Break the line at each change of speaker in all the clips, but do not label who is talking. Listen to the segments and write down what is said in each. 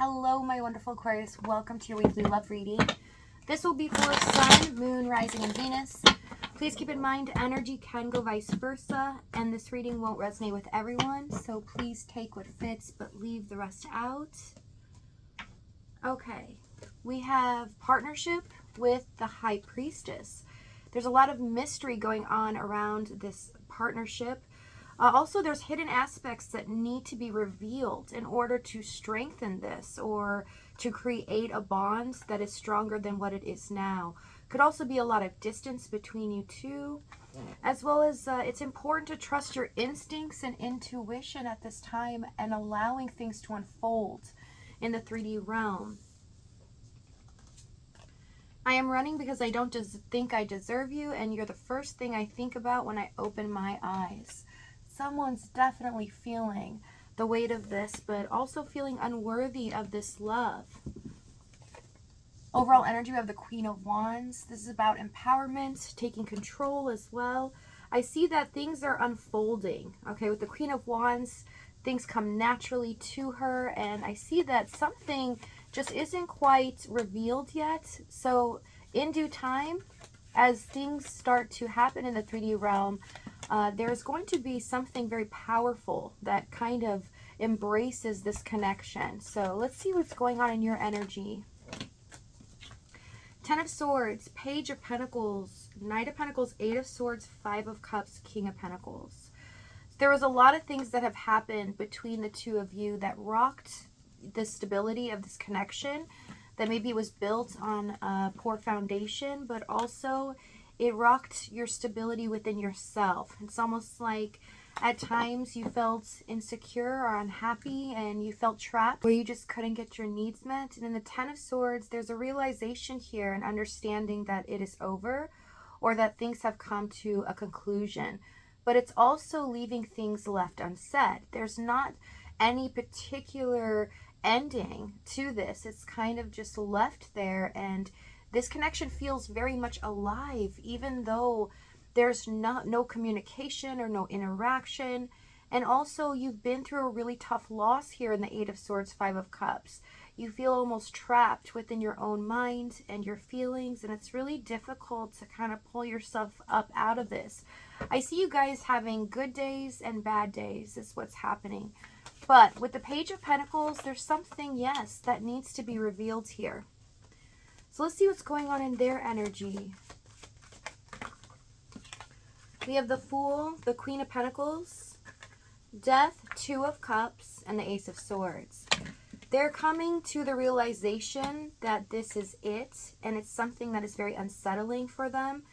Hello, my wonderful Aquarius. Welcome to your weekly love reading. This will be for Sun, Moon, Rising, and Venus. Please keep in mind energy can go vice versa, and this reading won't resonate with everyone, so please take what fits but leave the rest out. Okay, we have partnership with the High Priestess. There's a lot of mystery going on around this partnership. Also, there's hidden aspects that need to be revealed in order to strengthen this or to create a bond that is stronger than what it is now. Could also be a lot of distance between you two, as well as it's important to trust your instincts and intuition at this time and allowing things to unfold in the 3D realm. I am running because I don't just think I deserve you, and you're the first thing I think about when I open my eyes. Someone's definitely feeling the weight of this, but also feeling unworthy of this love. Overall energy, we have the Queen of Wands. This is about empowerment, taking control as well. I see that things are unfolding. Okay, with the Queen of Wands, things come naturally to her, and I see that something just isn't quite revealed yet. So in due time, as things start to happen in the 3D realm, there's going to be something very powerful that kind of embraces this connection. So let's see what's going on in your energy. Ten of Swords, Page of Pentacles, Knight of Pentacles, Eight of Swords, Five of Cups, King of Pentacles. There was a lot of things that have happened between the two of you that rocked the stability of this connection, that maybe it was built on a poor foundation, but also it rocked your stability within yourself. It's almost like at times you felt insecure or unhappy and you felt trapped where you just couldn't get your needs met. And in the Ten of Swords, there's a realization here and understanding that it is over or that things have come to a conclusion. But it's also leaving things left unsaid. There's not any particular ending to this. It's kind of just left there, and this connection feels very much alive, even though there's no communication or no interaction. And also, you've been through a really tough loss here in the Eight of Swords, Five of Cups. You feel almost trapped within your own mind and your feelings, and it's really difficult to kind of pull yourself up out of this. I see you guys having good days and bad days is what's happening. But with the Page of Pentacles, there's something, yes, that needs to be revealed here. So let's see what's going on in their energy. We have the Fool, the Queen of Pentacles, Death, Two of Cups, and the Ace of Swords. They're coming to the realization that this is it, and it's something that is very unsettling for them,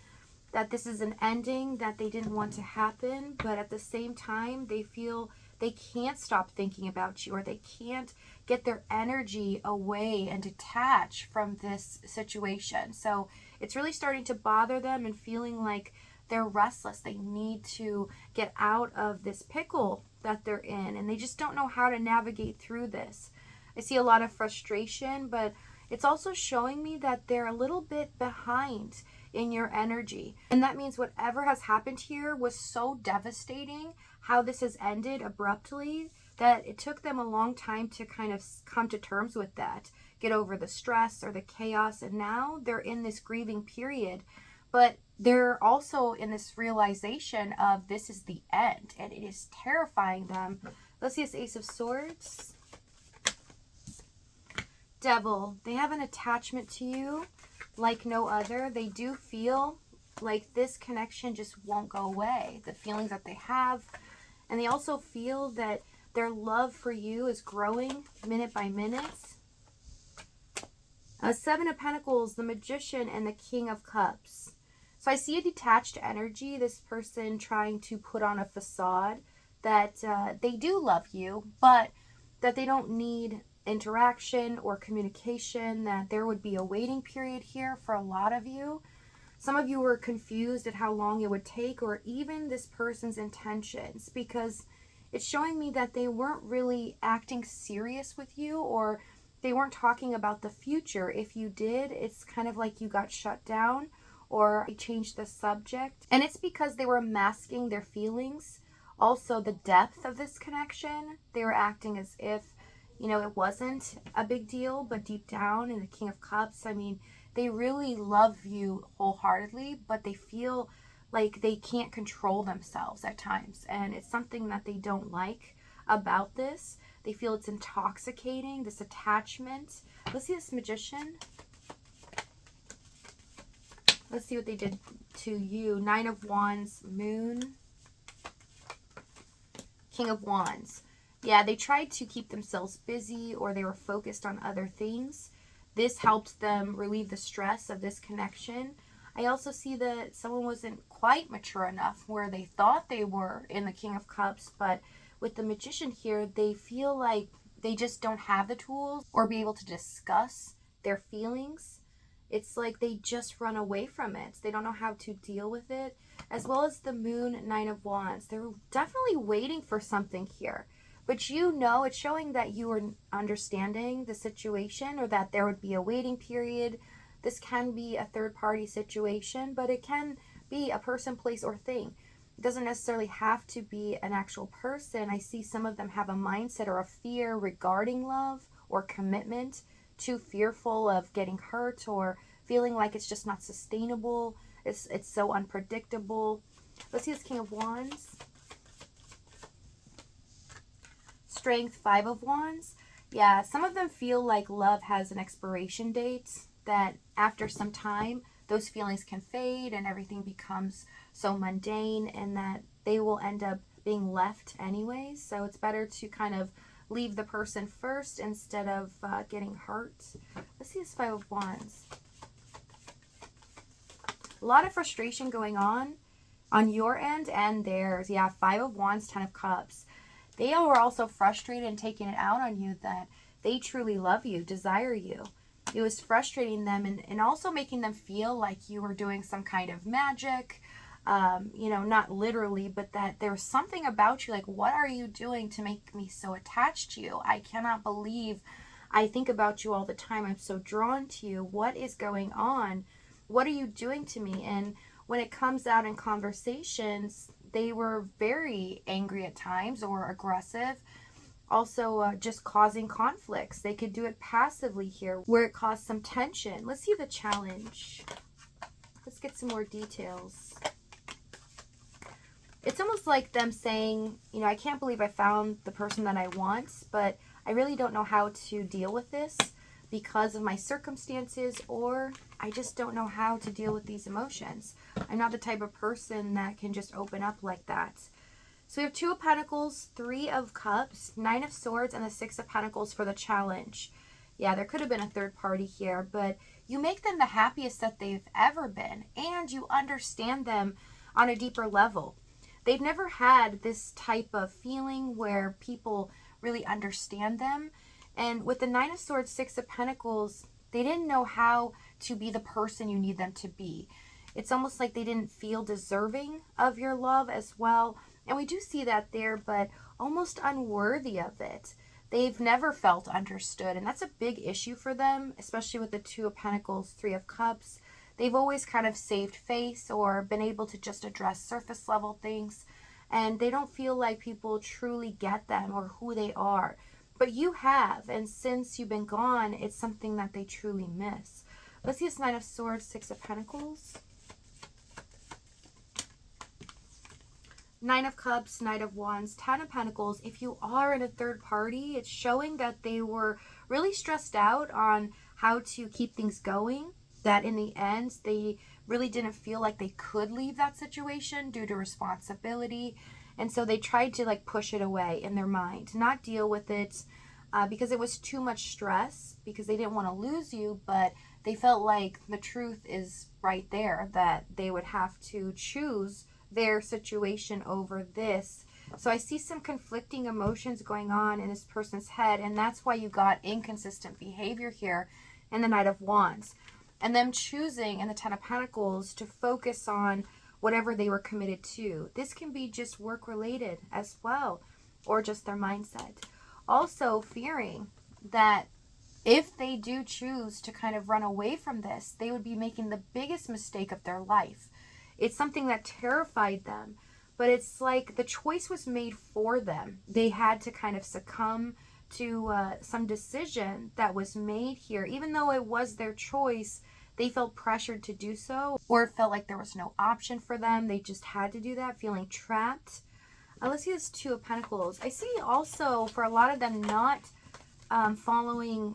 that this is an ending that they didn't want to happen, but at the same time, they feel they can't stop thinking about you, or they can't get their energy away and detach from this situation. So it's really starting to bother them and feeling like they're restless. They need to get out of this pickle that they're in, and they just don't know how to navigate through this. I see a lot of frustration, but it's also showing me that they're a little bit behind in your energy. And that means whatever has happened here was so devastating, how this has ended abruptly, that it took them a long time to kind of come to terms with that, get over the stress or the chaos, and now they're in this grieving period. But they're also in this realization of this is the end, and it is terrifying them. Let's see this Ace of Swords. Devil, they have an attachment to you like no other. They do feel like this connection just won't go away, the feelings that they have. And they also feel that their love for you is growing minute by minute. Seven of Pentacles, the Magician, and the King of Cups. So I see a detached energy, this person trying to put on a facade that they do love you, but that they don't need interaction or communication, that there would be a waiting period here for a lot of you. Some of you were confused at how long it would take, or even this person's intentions, because it's showing me that they weren't really acting serious with you, or they weren't talking about the future. If you did, it's kind of like you got shut down or changed the subject. And it's because they were masking their feelings. Also, the depth of this connection, they were acting as if you know, it wasn't a big deal, but deep down in the King of Cups, I mean, they really love you wholeheartedly, but they feel like they can't control themselves at times. And it's something that they don't like about this. They feel it's intoxicating, this attachment. Let's see this Magician. Let's see what they did to you. 9 of Wands, Moon, King of Wands. Yeah, they tried to keep themselves busy, or they were focused on other things. This helped them relieve the stress of this connection. I also see that someone wasn't quite mature enough where they thought they were in the King of Cups, but with the Magician here, they feel like they just don't have the tools or be able to discuss their feelings. It's like they just run away from it. They don't know how to deal with it. As well as the Moon, 9 of Wands. They're definitely waiting for something here. But you know, it's showing that you are understanding the situation, or that there would be a waiting period. This can be a third-party situation, but it can be a person, place, or thing. It doesn't necessarily have to be an actual person. I see some of them have a mindset or a fear regarding love or commitment, too fearful of getting hurt or feeling like it's just not sustainable. It's so unpredictable. Let's see this King of Wands. Strength, 5 of Wands. Yeah, some of them feel like love has an expiration date, that after some time those feelings can fade and everything becomes so mundane, and that they will end up being left anyways. So it's better to kind of leave the person first instead of getting hurt. Let's see this 5 of Wands. A lot of frustration going on your end and theirs. Yeah, 5 of Wands, 10 of Cups. They were also frustrated and taking it out on you, that they truly love you, desire you. It was frustrating them and also making them feel like you were doing some kind of magic, you know, not literally, but that there was something about you, like, what are you doing to make me so attached to you? I cannot believe, I think about you all the time. I'm so drawn to you. What is going on? What are you doing to me? And when it comes out in conversations, they were very angry at times or aggressive. Also, just causing conflicts. They could do it passively here, where it caused some tension. Let's see the challenge. Let's get some more details. It's almost like them saying, you know, I can't believe I found the person that I want, but I really don't know how to deal with this because of my circumstances, or I just don't know how to deal with these emotions. I'm not the type of person that can just open up like that. So we have 2 of Pentacles, 3 of Cups, 9 of Swords, and the 6 of Pentacles for the challenge. Yeah, there could have been a third party here, but you make them the happiest that they've ever been, and you understand them on a deeper level. They've never had this type of feeling where people really understand them. And with the 9 of Swords, 6 of Pentacles, they didn't know how to be the person you need them to be. It's almost like they didn't feel deserving of your love as well. And we do see that there, but almost unworthy of it. They've never felt understood, and that's a big issue for them, especially with the 2 of Pentacles, 3 of Cups. They've always kind of saved face or been able to just address surface level things, and they don't feel like people truly get them or who they are. But you have, and since you've been gone, it's something that they truly miss. Let's see this 9 of Swords, 6 of Pentacles. 9 of Cups, Knight of Wands, 10 of Pentacles. If you are in a third party, it's showing that they were really stressed out on how to keep things going, that in the end, they really didn't feel like they could leave that situation due to responsibility. And so they tried to like push it away in their mind, not deal with it because it was too much stress, because they didn't want to lose you, but they felt like the truth is right there, that they would have to choose their situation over this. So I see some conflicting emotions going on in this person's head, and that's why you got inconsistent behavior here in the Knight of Wands, and them choosing in the 10 of Pentacles to focus on whatever they were committed to. This can be just work related as well, or just their mindset. Also fearing that if they do choose to kind of run away from this, they would be making the biggest mistake of their life. It's something that terrified them, but it's like the choice was made for them. They had to kind of succumb to some decision that was made here. Even though it was their choice, they felt pressured to do so, or it felt like there was no option for them. They just had to do that, feeling trapped. Let's see this Two of Pentacles. I see also for a lot of them not following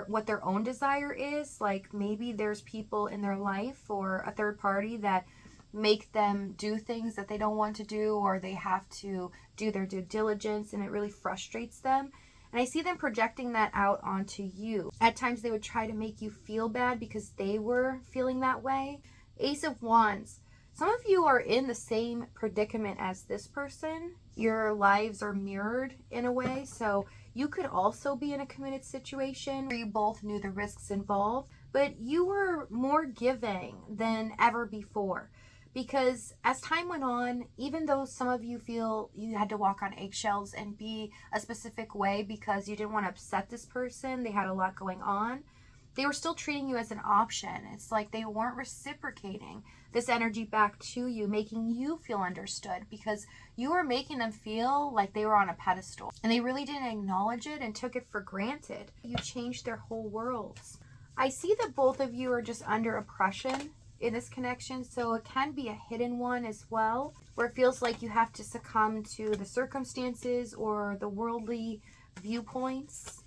what their own desire is. Like maybe there's people in their life or a third party that make them do things that they don't want to do, or they have to do their due diligence and it really frustrates them. And I see them projecting that out onto you. At times they would try to make you feel bad because they were feeling that way. Ace of Wands. Some of you are in the same predicament as this person. Your lives are mirrored in a way. So you could also be in a committed situation where you both knew the risks involved, but you were more giving than ever before. Because as time went on, even though some of you feel you had to walk on eggshells and be a specific way because you didn't want to upset this person, they had a lot going on, they were still treating you as an option. It's like they weren't reciprocating this energy back to you, making you feel understood because you were making them feel like they were on a pedestal. And they really didn't acknowledge it and took it for granted. You changed their whole worlds. I see that both of you are just under oppression in this connection, so it can be a hidden one as well, where it feels like you have to succumb to the circumstances or the worldly viewpoints.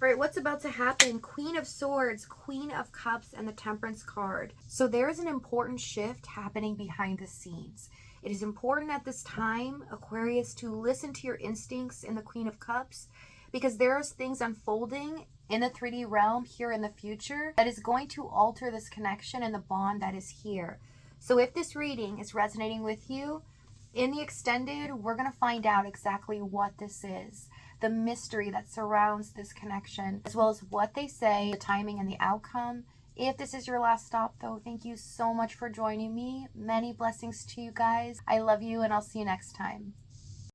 All right, what's about to happen? Queen of Swords, Queen of Cups, and the Temperance card. So there is an important shift happening behind the scenes. It is important at this time, Aquarius, to listen to your instincts in the Queen of Cups, because there's things unfolding in the 3D realm here in the future that is going to alter this connection and the bond that is here. So if this reading is resonating with you, in the extended, we're going to find out exactly what this is, the mystery that surrounds this connection, as well as what they say, the timing and the outcome. If this is your last stop, though, thank you so much for joining me. Many blessings to you guys. I love you, and I'll see you next time.